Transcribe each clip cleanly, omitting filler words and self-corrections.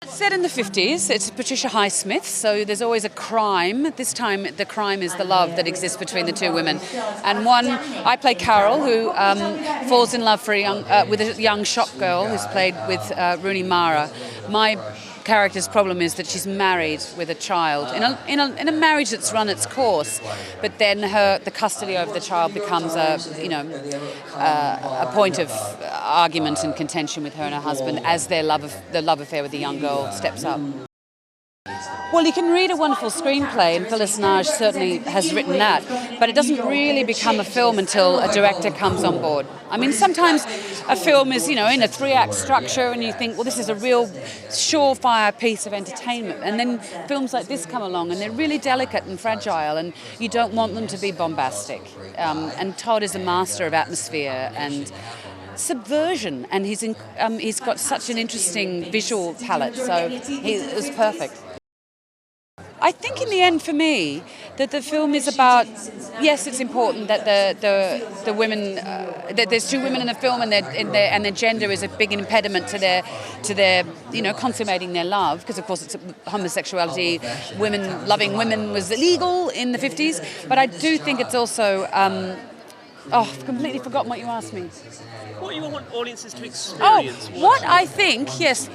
Set in the 50s, it's Patricia Highsmith, so there's always a crime. This time the crime is the love that exists between the two women. And I play Carol, who falls in love with a young shop girl who's played with Rooney Mara. My character's problem is that she's married with a child in a marriage that's run its course, but then the custody over the child becomes a point of argument and contention with her and her husband as the love affair with the young girl steps up. Well, you can read a wonderful screenplay, and Phyllis Nagy certainly has written that, but it doesn't really become a film until a director comes on board. I mean, sometimes a film is, in a 3-act structure, and you think, well, this is a real surefire piece of entertainment. And then films like this come along, and they're really delicate and fragile, and you don't want them to be bombastic. And Todd is a master of atmosphere and subversion, and he's got such an interesting visual palette, so it was perfect. I think in the end, for me, that the film is about, yes, it's important that the women, that there's two women in the film, and their gender is a big impediment to their consummating their love, because of course it's homosexuality. Loving women was illegal in the 50s, but I do think it's also. I've completely forgotten what you asked me. What you want audiences to experience? What I think, yes.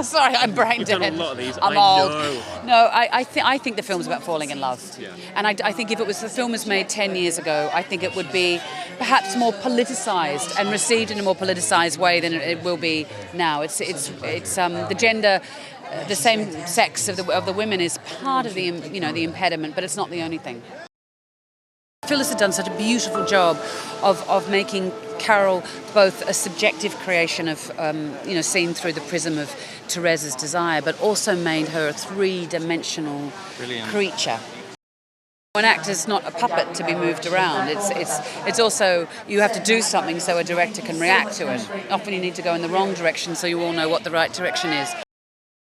Sorry, I'm brain dead. You've done a lot of these. I'm old. No, I think the film's about falling in love. Yeah. And I think if the film was made 10 years ago, I think it would be perhaps more politicized and received in a more politicized way than it will be now. It's the gender. The same sex of the women is part of the impediment, but it's not the only thing. Phyllis had done such a beautiful job of making Carol both a subjective creation of, seen through the prism of Therese's desire, but also made her a three-dimensional creature. An actor's not a puppet to be moved around. It's also, you have to do something so a director can react to it. Often you need to go in the wrong direction so you all know what the right direction is.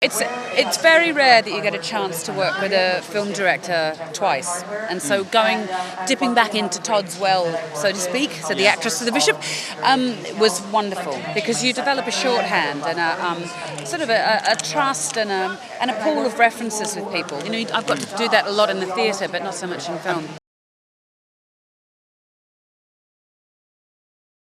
It's very rare that you get a chance to work with a film director twice, and so dipping back into Todd's well, so to speak, so the actress to the bishop, was wonderful, because you develop a shorthand and a trust and a pool of references with people. I've got to do that a lot in the theatre, but not so much in film.